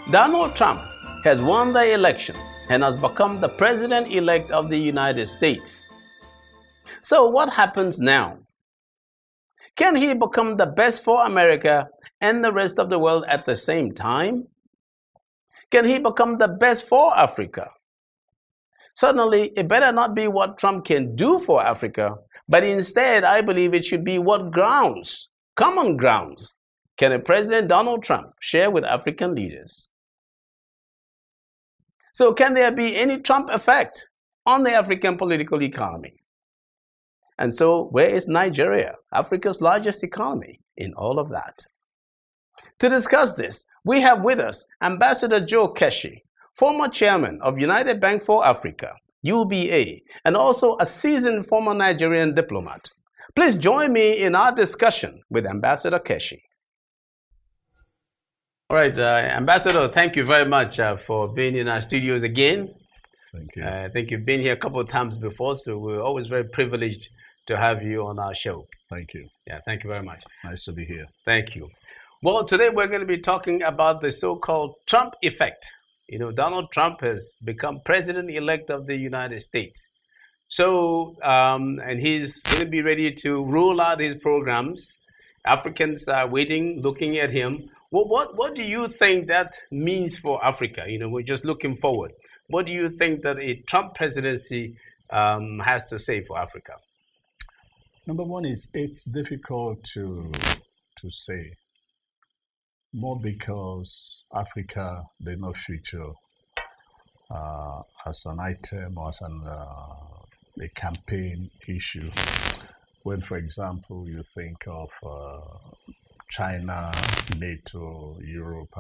Donald Trump has won the election and has become the president-elect of the United States. So what happens now? Can he become the best for America and the rest of the world at the same time? Can he become the best for Africa? Certainly, it better not be what Trump can do for Africa, but instead, I believe it should be what grounds, common grounds, can a President Donald Trump share with African leaders? So can there be any Trump effect on the African political economy? And so where is Nigeria, Africa's largest economy, in all of that? To discuss this, we have with us Ambassador Joe Keshi, former chairman of United Bank for Africa, UBA, and also a seasoned former Nigerian diplomat. Please join me in our discussion with Ambassador Keshi. All right, Ambassador, thank you very much for being in our studios again. Thank you. I think you've been here a couple of times before, so we're always very privileged to have you on our show. Thank you. Yeah, thank you very much. Nice to be here. Thank you. Well, today we're going to be talking about the so-called Trump effect. You know, Donald Trump has become president-elect of the United States. So, and he's going to be ready to roll out his programs. Africans are waiting, looking at him. Well, what do you think that means for Africa? You know, we're just looking forward. What do you think that a Trump presidency has to say for Africa? Number one is it's difficult to say, more because Africa did not feature as an item or as a campaign issue. When, for example, you think of China, NATO, Europe,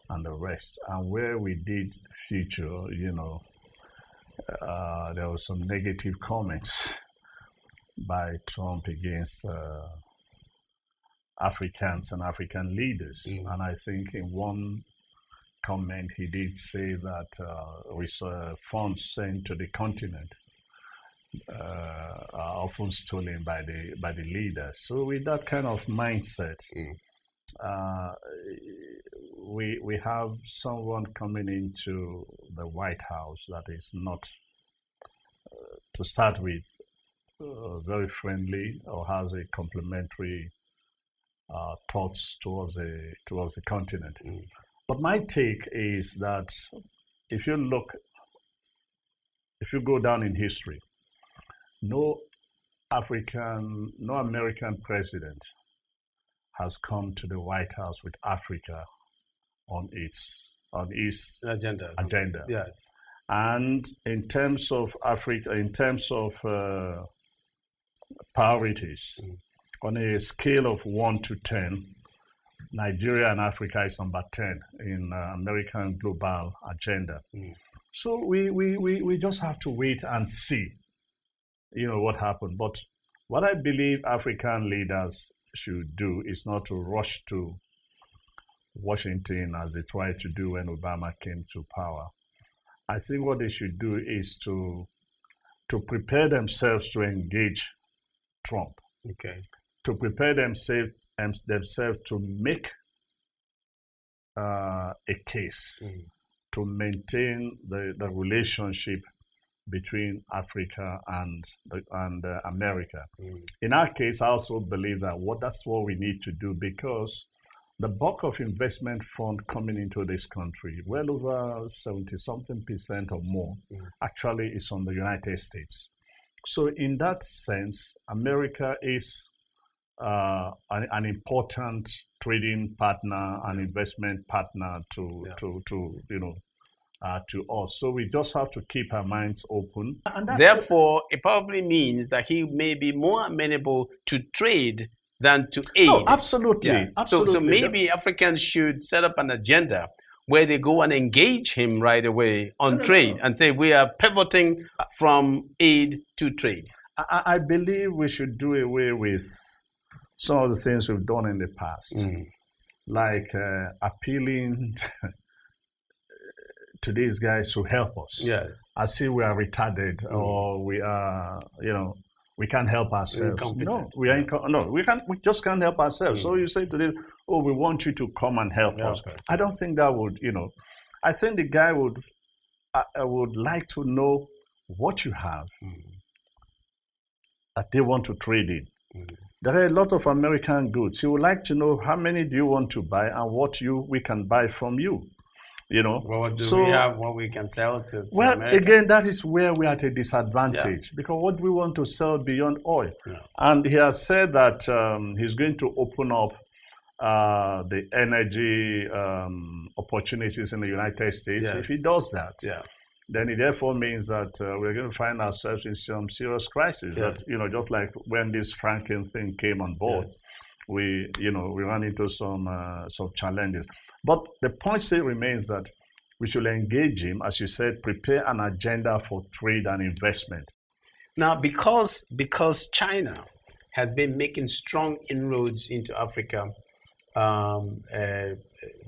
and the rest, and where we did feature, you know, there was some negative comments by Trump against Africans and African leaders. And I think in one comment he did say that funds sent to the continent are often stolen by the leaders. So with that kind of mindset, we have someone coming into the White House that is not, to start with, very friendly or has a complementary thoughts towards the continent. But my take is that if you go down in history, no American president has come to the White House with Africa on his agenda. Yes. And in terms of Africa, in terms of priorities, on a scale of 1 to 10, Nigeria and Africa is number 10 in American global agenda. So we just have to wait and see, you know, what happened. But what I believe African leaders should do is not to rush to Washington as they tried to do when Obama came to power. I think what they should do is to prepare themselves to engage Trump. Okay. To prepare themselves to make a case to maintain the relationship between Africa and America. In our case, I also believe that that's what we need to do, because the bulk of investment fund coming into this country, well over 70-something% or more, actually is from the United States. So in that sense, America is an important trading partner, an investment partner to us. So we just have to keep our minds open. And therefore, it probably means that he may be more amenable to trade than to aid. Oh, absolutely. Yeah. Absolutely. So maybe Africans should set up an agenda where they go and engage him right away on trade and say we are pivoting from aid to trade. I believe we should do away with some of the things we've done in the past, like appealing to these guys to help us. Yes. As if we are retarded or we are, we can't help ourselves. No, we just can't help ourselves. So you say to this, oh, we want you to come and help us. I don't think that would, I think the guy would, I would like to know what you have that they want to trade in. There are a lot of American goods. He would like to know how many do you want to buy and what we can buy from you. What do we have, what we can sell to well, America? Again, that is where we are at a disadvantage because what we want to sell beyond oil. And he has said that he's going to open up the energy opportunities in the United States. If he does that, then it therefore means that we're going to find ourselves in some serious crisis. That just like when this Franklin thing came on board, we ran into some challenges. But the point still remains that we should engage him, as you said, prepare an agenda for trade and investment. Now, because China has been making strong inroads into Africa,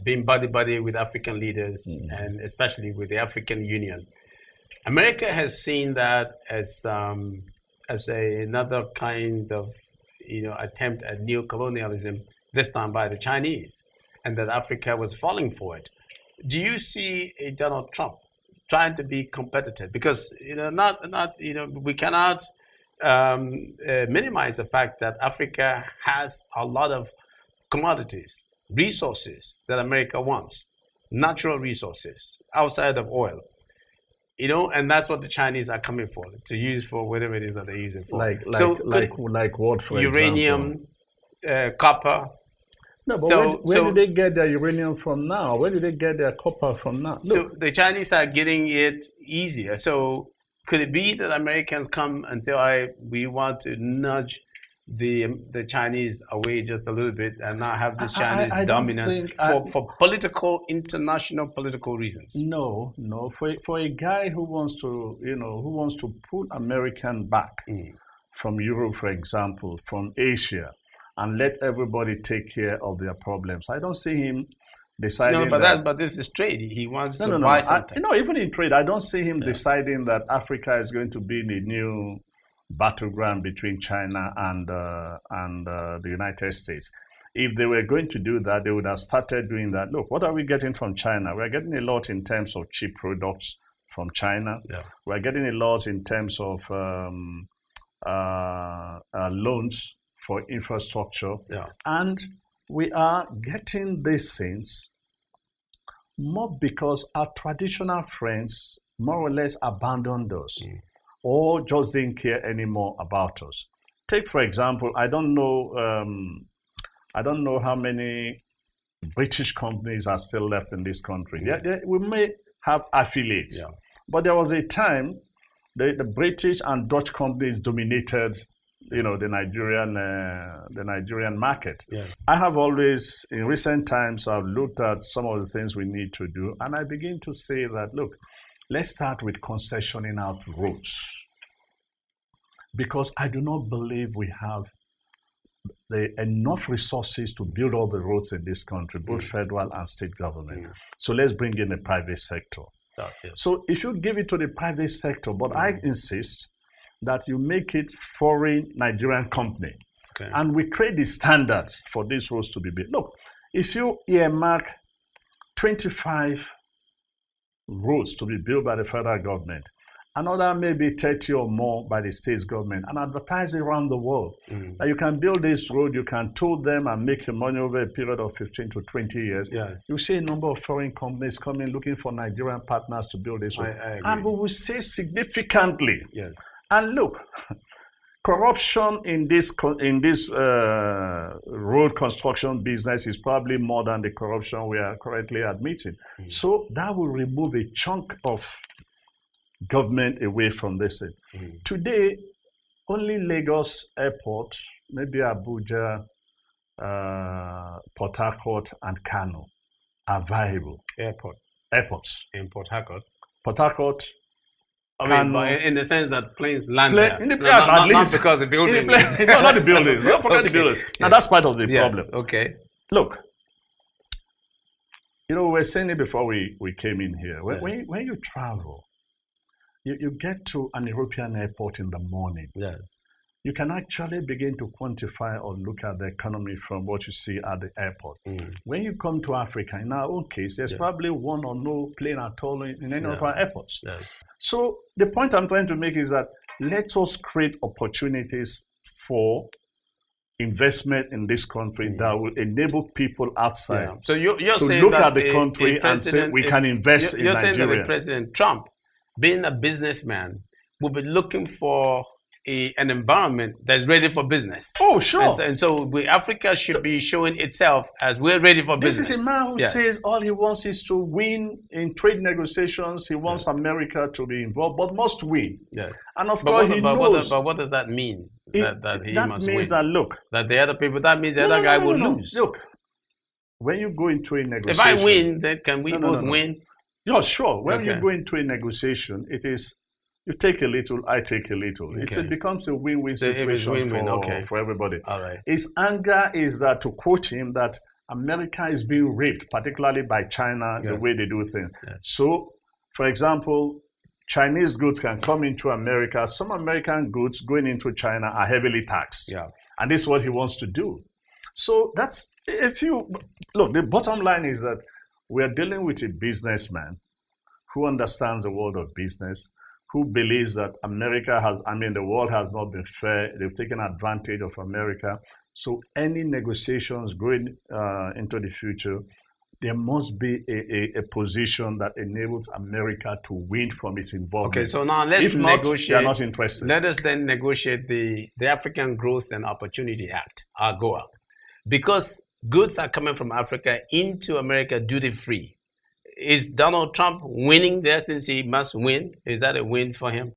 being buddy with African leaders and especially with the African Union, America has seen that as another kind of attempt at neocolonialism, this time by the Chinese, and that Africa was falling for it. Do you see a Donald Trump trying to be competitive? Because we cannot minimize the fact that Africa has a lot of commodities, resources that America wants, natural resources outside of oil. And that's what the Chinese are coming for, to use for whatever it is that they use it for. Like what, for uranium, copper. No, but where do they get their uranium from now? Where do they get their copper from now? Look. So the Chinese are getting it easier. So could it be that Americans come and say, we want to nudge the Chinese away just a little bit and not have this Chinese dominance for international political reasons? No. For a guy who wants to pull American back from Europe, for example, from Asia, and let everybody take care of their problems. I don't see him deciding. No, but this is trade. He wants to buy something. Even in trade, I don't see him deciding that Africa is going to be the new battleground between China and the United States. If they were going to do that, they would have started doing that. Look, what are we getting from China? We're getting a lot in terms of cheap products from China. We're getting a lot in terms of loans for infrastructure. And we are getting these things more because our traditional friends more or less abandoned us or just didn't care anymore about us. Take, for example, I don't know how many British companies are still left in this country. We may have affiliates, but there was a time the British and Dutch companies dominated the Nigerian market. I have always, in recent times, I've looked at some of the things we need to do, and I begin to say that, look, let's start with concessioning out roads, because I do not believe we have enough resources to build all the roads in this country, both federal and state government. So let's bring in the private sector. So if you give it to the private sector, but I insist that you make it foreign Nigerian company. And we create the standard for these roads to be built. Look, if you earmark 25 roads to be built by the federal government, another maybe 30 or more by the state government, and advertise it around the world, that you can build this road, you can toll them and make your money over a period of 15 to 20 years. You see a number of foreign companies coming looking for Nigerian partners to build this road. And we will save significantly. And look, corruption in this road construction business is probably more than the corruption we are currently admitting. So that will remove a chunk of government away from this thing. Today, only Lagos Airport, maybe Abuja, Port Harcourt, and Kano are viable. Airports. In Port Harcourt. Port Harcourt. In the sense that planes land there. Not because the building. No, not the buildings. Don't forget the buildings. Now that's part of the problem. Look, we were saying it before we came in here. When you travel, you get to an European airport in the morning. you can actually begin to quantify or look at the economy from what you see at the airport. When you come to Africa, in our own case, there's probably one or no plane at all in any of our airports. So the point I'm trying to make is that let us create opportunities for investment in this country that will enable people outside So you're to saying look that at the country and say we can invest in You're saying that Nigeria. the President Trump, being a businessman, will be looking for an environment that's ready for business. Oh, sure. And so Africa should be showing itself as we're ready for business. This is a man who says all he wants is to win in trade negotiations. He wants America to be involved, but must win. And of course, he knows. But what does that mean? That he must means win? That, look. That the other people, that means the other guy will lose. Look, when you go into a negotiation. If I win, then can we both win? Yeah, sure. When you go into a negotiation, it is you take a little, I take a little. It becomes a win-win situation for everybody. All right. His anger is that, to quote him, that America is being raped, particularly by China, the way they do things. So, for example, Chinese goods can come into America. Some American goods going into China are heavily taxed. And this is what he wants to do. So that's, look, the bottom line is that we are dealing with a businessman who understands the world of business, who believes that the world has not been fair. They've taken advantage of America. So any negotiations going into the future, there must be a position that enables America to win from its involvement. Okay, so now let's negotiate. They are not interested. Let us then negotiate the African Growth and Opportunity Act, AGOA, because goods are coming from Africa into America duty-free. Is Donald Trump winning there since he must win? Is that a win for him?